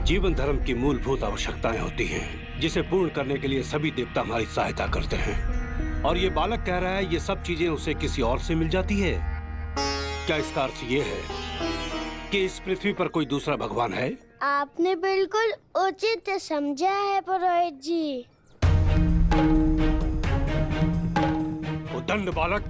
जीवन धर्म की मूलभूत आवश्यकताएं होती हैं, जिसे पूर्ण करने के लिए सभी देवता हमारी सहायता करते हैं। और ये बालक कह रहा है ये सब चीजें उसे किसी और से मिल जाती है। क्या इसका अर्थ ये है कि इस पृथ्वी पर कोई दूसरा भगवान है? आपने बिल्कुल उचित समझा है पुरोहित जी। उद्दंड बालक,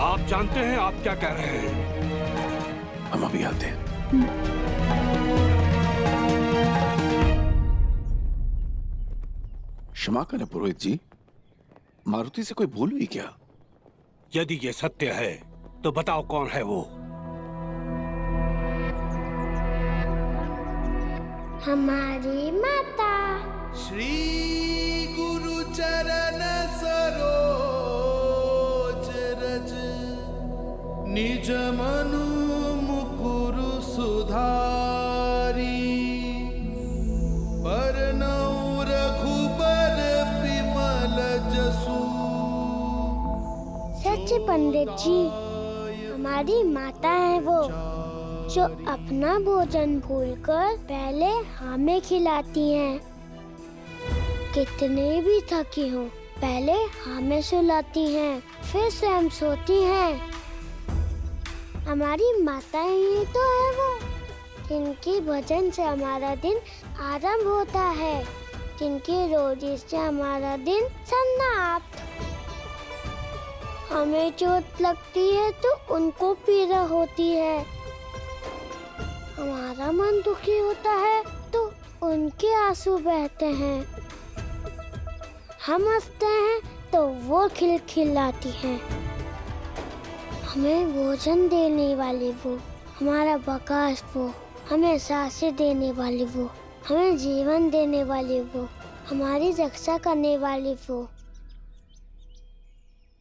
आप जानते हैं आप क्या कह रहे हैं? हम अभी आते हैं। क्षमा करें पुरोहित जी, मारुति से कोई भूल हुई क्या? यदि ये सत्य है तो बताओ कौन है वो? हमारी माता। श्री गुरु चरण सरोज रज, निज मनु मुकुरु सुधारी, बरनउँ रघुबर बिमल जसु। सच्चे पंडित जी, हमारी माता है वो जो अपना भोजन भूलकर पहले हमें खिलाती हैं। कितने भी थकी हो पहले हमें सुलाती हैं, फिर स्वयं सोती हैं। हमारी माता ही तो है वो, जिनकी भोजन से हमारा दिन आरंभ होता है, जिनकी रोटी से हमारा दिन समाप्त। हमें चोट लगती है तो उनको पीड़ा होती है, हमारा मन दुखी होता है तो उनके आंसू बहते हैं, हम हंसते हैं तो वो खिलखिलाती हैं। हमें भोजन देने वाली वो, हमारा बकास वो, हमें सांसें देने वाली वो, हमें जीवन देने वाली वो, हमारी रक्षा करने वाली वो।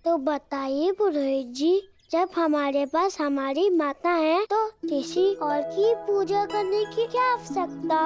तो बताइए पुरोहित जी, जब हमारे पास हमारी माता है तो किसी और की पूजा करने की क्या आवश्यकता?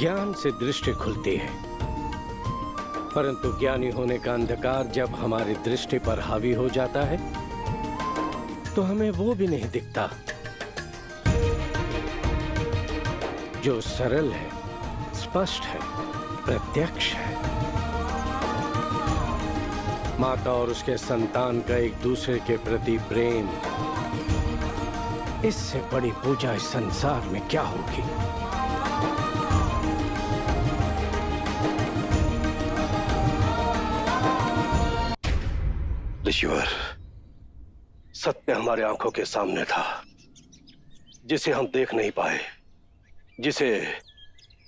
ज्ञान से दृष्टि खुलती है, परंतु ज्ञानी होने का अंधकार जब हमारी दृष्टि पर हावी हो जाता है तो हमें वो भी नहीं दिखता जो सरल है, स्पष्ट है, प्रत्यक्ष है। माता और उसके संतान का एक दूसरे के प्रति प्रेम, इससे बड़ी पूजा इस संसार में क्या होगी। ऋषिवर, सत्य हमारे आंखों के सामने था, जिसे हम देख नहीं पाए, जिसे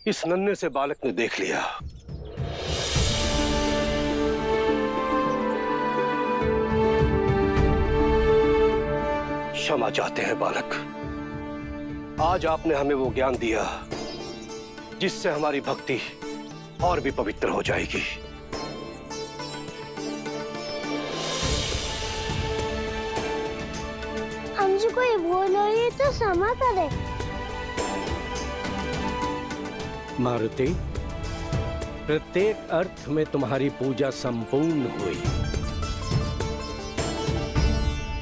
इस नन्हे से बालक ने देख लिया। क्षमा चाहते हैं बालक। आज आपने हमें वो ज्ञान दिया जिससे हमारी भक्ति और भी पवित्र हो जाएगी। हमसे कोई भूल हो रही तो क्षमा करे। मारुति, प्रत्येक अर्थ में तुम्हारी पूजा संपूर्ण हुई।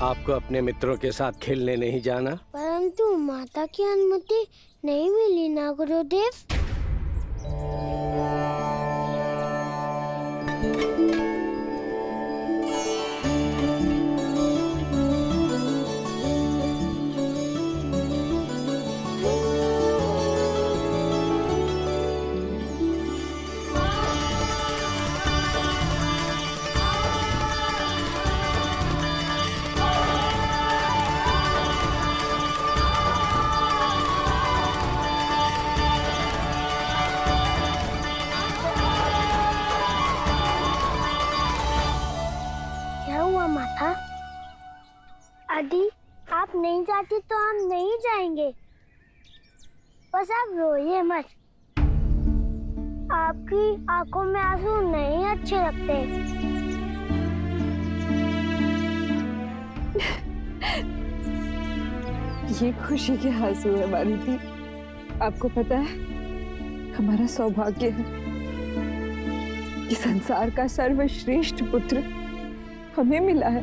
आपको अपने मित्रों के साथ खेलने नहीं जाना? परंतु माता की अनुमति नहीं मिली ना गुरुदेव। आदि, आप नहीं जाती तो हम नहीं जाएंगे। बस आप रोइए मत। आपकी आंखों में आंसू नहीं अच्छे लगते। ये खुशी के आंसू है मारुति। आपको पता है, हमारा सौभाग्य है कि संसार का सर्वश्रेष्ठ पुत्र हमें मिला है।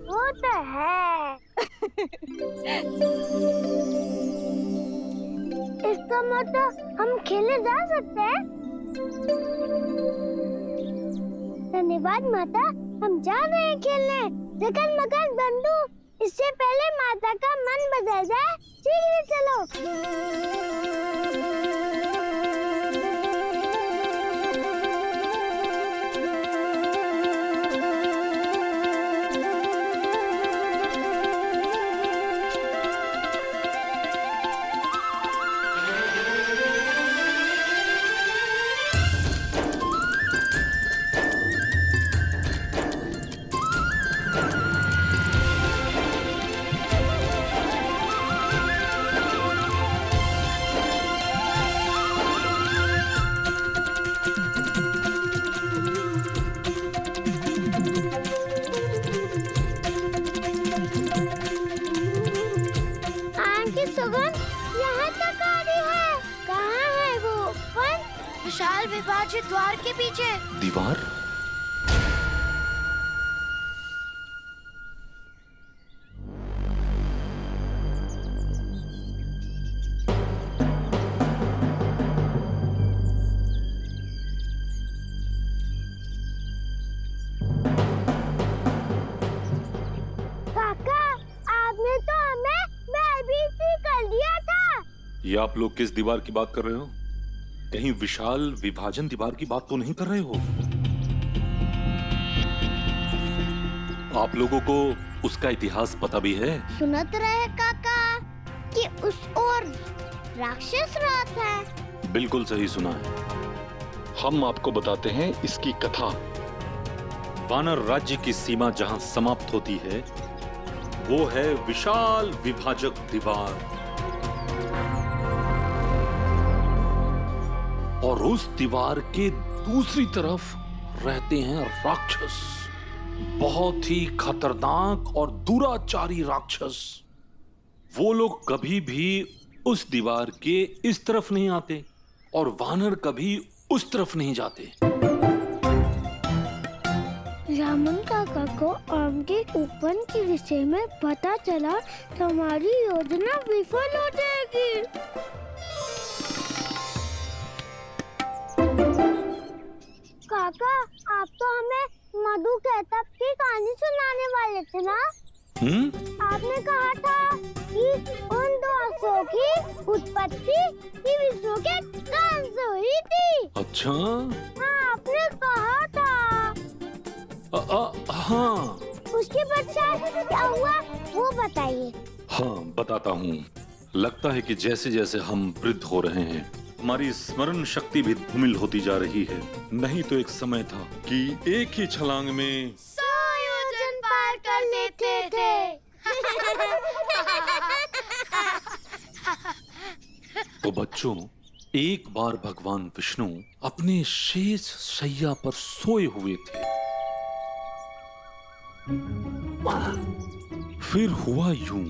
वो तो है। इसका मतलब हम खेलने जा सकते हैं? धन्यवाद माता, हम जा रहे हैं खेलने। जगन मगन बंधु, इससे पहले माता का मन बदल जाए, शीघ्र चलो। विशाल विभाजित द्वार के पीछे। दीवार? काका, आपने तो हमें भयभीत कर दिया था। ये आप लोग किस दीवार की बात कर रहे हो? कहीं विशाल विभाजन दीवार की बात तो नहीं कर रहे हो? आप लोगों को उसका इतिहास पता भी है? सुनत रहे काका कि उस ओर राक्षस रात है। बिल्कुल सही सुना है। हम आपको बताते हैं इसकी कथा। वानर राज्य की सीमा जहां समाप्त होती है वो है विशाल विभाजक दीवार, और उस दीवार के दूसरी तरफ रहते हैं राक्षस, बहुत ही खतरनाक और दुराचारी राक्षस। वो लोग कभी भी उस दीवार के इस तरफ नहीं आते और वानर कभी उस तरफ नहीं जाते। रामन काका को आम के ऊपर के विषय में पता चला तो हमारी योजना विफल हो जाएगी। काका, आप तो हमें मधु केतक की कहानी सुनाने वाले थे ना? आपने कहा था कि उन दो असुरों की उत्पत्ति ही विष्णु के कान से हुई थी। अच्छा? हाँ, आपने कहा था। हाँ। उसके पश्चात क्या हुआ वो बताइए। हाँ, बताता हूँ। लगता है कि जैसे जैसे हम वृद्ध हो रहे हैं, हमारी स्मरण शक्ति भी धूमिल होती जा रही है। नहीं तो एक समय था कि एक ही छलांग में 100 योजन पार कर लेते थे। तो बच्चों, एक बार भगवान विष्णु अपने शेष शैया पर सोए हुए थे। फिर हुआ यूं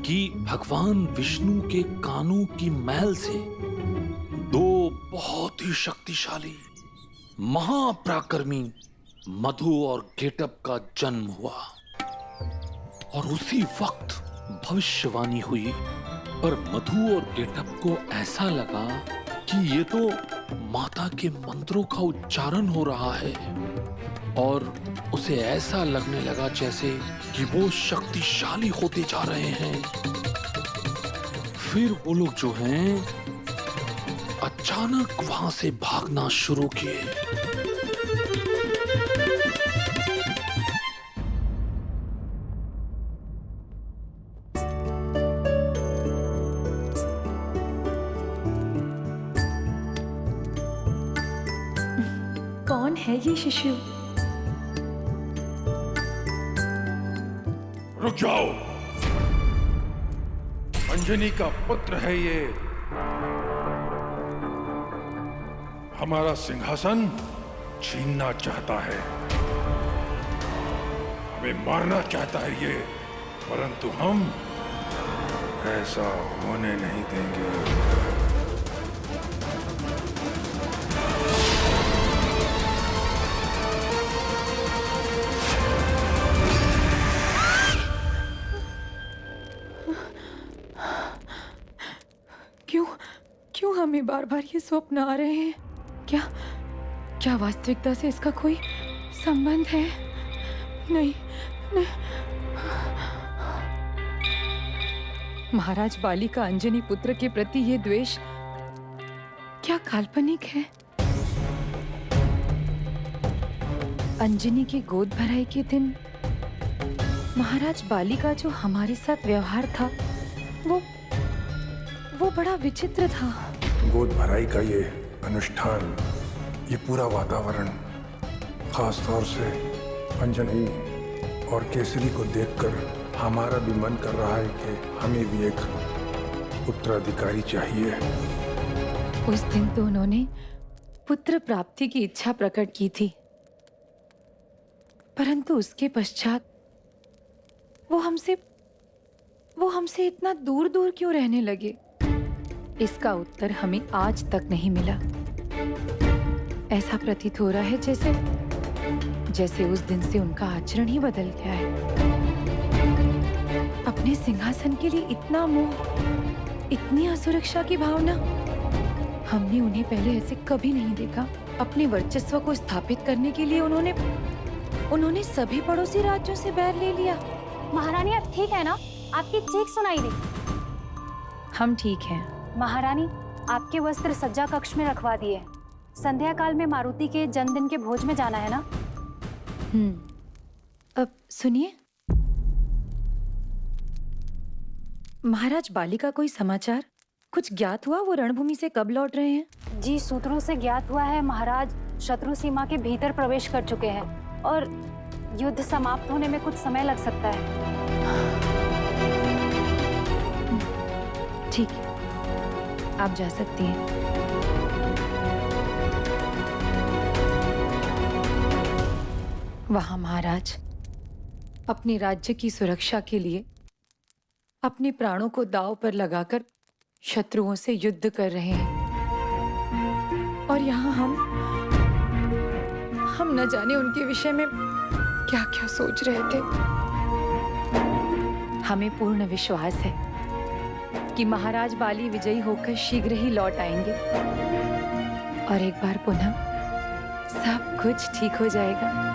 कि भगवान विष्णु के कानों की मैल से दो बहुत ही शक्तिशाली महापराक्रमी मधु और गेटअप का जन्म हुआ और उसी वक्त भविष्यवाणी हुई। पर मधु और गेटअप को ऐसा लगा कि ये तो माता के मंत्रों का उच्चारण हो रहा है और उसे ऐसा लगने लगा जैसे कि वो शक्तिशाली होते जा रहे हैं। फिर वो लोग जो हैं अचानक वहां से भागना शुरू किए। कौन है ये शिशु? रुक जाओ, अंजनी का पुत्र है ये। हमारा सिंहासन छीनना चाहता है, हमें मारना चाहता है ये, परंतु हम ऐसा होने नहीं देंगे। क्यों हमें बार बार ये स्वप्न आ रहे हैं? क्या वास्तविकता से इसका कोई संबंध है? नहीं। महाराज बाली का अंजनी पुत्र के प्रति ये द्वेष क्या काल्पनिक है? अंजनी के गोद भराई के दिन महाराज बाली का जो हमारे साथ व्यवहार था वो बड़ा विचित्र था। गोद भराई का ये अनुष्ठान, ये पूरा वातावरण, खास तौर से अंजनी और केसरी को देखकर हमारा भी मन कर रहा है कि हमें भी एक उत्तराधिकारी चाहिए। उस दिन तो उन्होंने पुत्र प्राप्ति की इच्छा प्रकट की थी, परंतु उसके पश्चात वो हमसे इतना दूर दूर क्यों रहने लगे? इसका उत्तर हमें आज तक नहीं मिला। ऐसा प्रतीत हो रहा है जैसे उस दिन से उनका आचरण ही बदल गया है। अपने सिंहासन के लिए इतना मोह, इतनी असुरक्षा की भावना, हमने उन्हें पहले ऐसे कभी नहीं देखा। अपने वर्चस्व को स्थापित करने के लिए उन्होंने सभी पड़ोसी राज्यों से बैर ले लिया। महारानी, आप ठीक है ना? आपकी चीख सुनाई दी। हम ठीक हैं। महारानी, आपके वस्त्र सज्जा कक्ष में रखवा दिए। संध्या काल में मारुति के जन्मदिन के भोज में जाना है ना? अब सुनिए, महाराज बाली का कोई समाचार? कुछ ज्ञात हुआ? वो रणभूमि से कब लौट रहे हैं? जी, सूत्रों से ज्ञात हुआ है महाराज शत्रु सीमा के भीतर प्रवेश कर चुके हैं और युद्ध समाप्त होने में कुछ समय लग सकता है। ठीक है, आप जा सकती हैं। वहां महाराज अपने राज्य की सुरक्षा के लिए अपने प्राणों को दांव पर लगाकर शत्रुओं से युद्ध कर रहे हैं, और यहाँ हम न जाने उनके विषय में क्या क्या सोच रहे थे। हमें पूर्ण विश्वास है कि महाराज बाली विजयी होकर शीघ्र ही लौट आएंगे और एक बार पुनः सब कुछ ठीक हो जाएगा।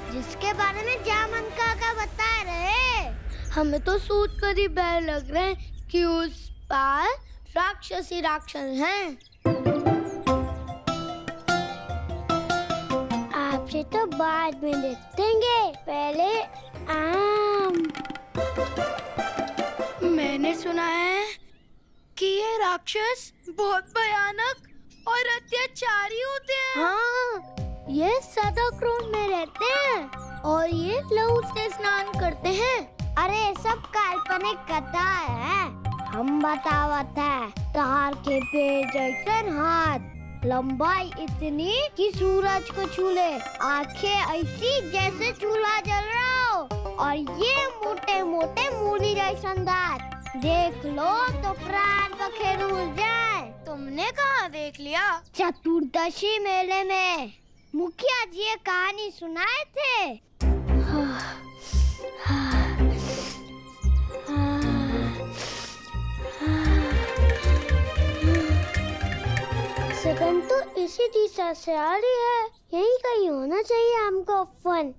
जिसके बारे में जामन काका बता रहे, हमें तो सोच कर ही डर लग रहे हैं कि उस पार राक्षस ही राक्षस हैं। आपसे तो बाद में देखेंगे, पहले आम। मैंने सुना है कि ये राक्षस बहुत भयानक और अत्याचारी होते हैं। हाँ, ये सदा क्रोध में रहते हैं और ये लहू से स्नान करते हैं। अरे सब काल्पनिक कथा है, हम बतावत है। तार के पेड़ जैसन हाथ, लंबाई इतनी कि सूरज को छू ले, आंखें ऐसी जैसे चूल्हा जल रहा हो, और ये मोटे मोटे मूली जैसन दांत। देख लो तो प्राण पखेरु उड़ जाए। तुमने कहाँ देख लिया? चतुर्दशी मेले में मुखिया जी ये कहानी सुनाए थे। सेकंड तो इसी दिशा से आ रही है, यही कहीं होना चाहिए हमको फन।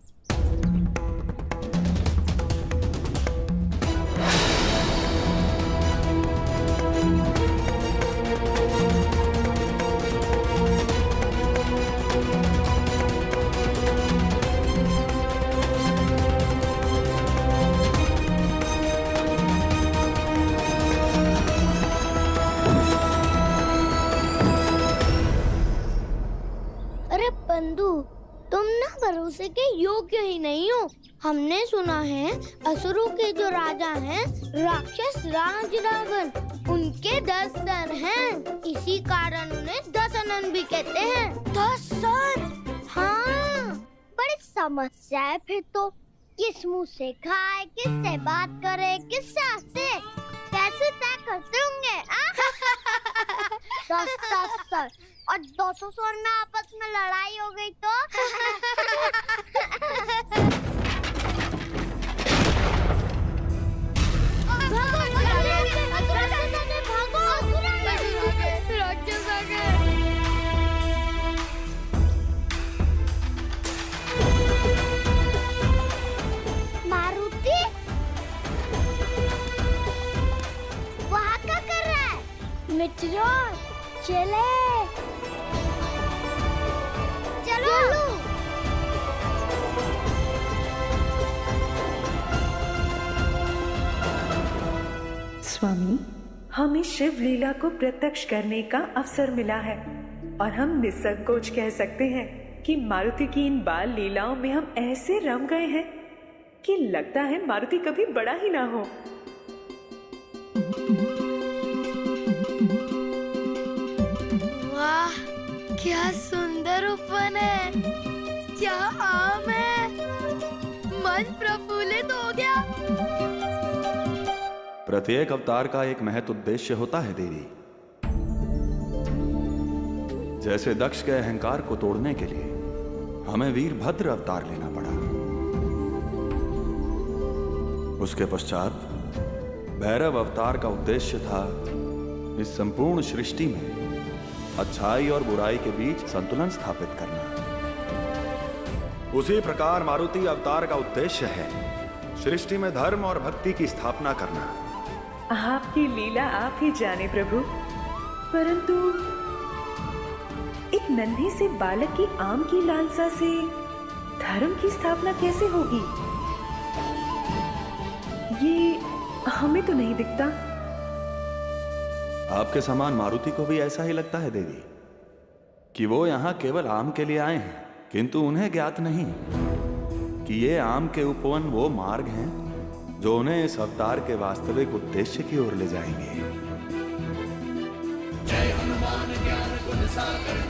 बंधु, तुम ना भरोसे के योग्य ही नहीं हो। हमने सुना है असुरों के जो राजा हैं, राक्षस राज रावण, उनके 10 सर हैं। इसी कारण उन्हें दशानन भी कहते हैं। 10 सर? हाँ, बड़ी समस्या है फिर तो। किस मुंह से खाए, किससे बात करे, किससे हंसे, कैसे तय करते होंगे? 10 सर और 200 स्वर में आपस में लड़ाई हो गई तो? मारुति वहाँ क्या कर रहा है? मित्रों चले स्वामी, हमें शिव लीला को प्रत्यक्ष करने का अवसर मिला है और हम निसंकोच कह सकते हैं कि मारुति की इन बाल लीलाओं में हम ऐसे रम गए हैं कि लगता है मारुति कभी बड़ा ही ना हो। वाह, क्या सुंदर उपवन है, क्या आम है, मन प्रफुल्लित हो गया। प्रत्येक अवतार का एक महत्व उद्देश्य होता है देवी। जैसे दक्ष के अहंकार को तोड़ने के लिए हमें वीरभद्र अवतार लेना पड़ा। उसके पश्चात भैरव अवतार का उद्देश्य था इस संपूर्ण सृष्टि में अच्छाई और बुराई के बीच संतुलन स्थापित करना। उसी प्रकार मारुति अवतार का उद्देश्य है सृष्टि में धर्म और भक्ति की स्थापना करना। आपकी लीला आप ही जाने प्रभु, परंतु एक नन्हे से बालक की आम की लालसा से धर्म की स्थापना कैसे होगी? ये हमें तो नहीं दिखता। आपके समान मारुति को भी ऐसा ही लगता है देवी कि वो यहाँ केवल आम के लिए आए हैं, किंतु उन्हें ज्ञात नहीं कि ये आम के उपवन वो मार्ग हैं जो उन्हें इस अवतार के वास्तविक उद्देश्य की ओर ले जाएंगे। जय हनुमान ज्ञान गुण सागर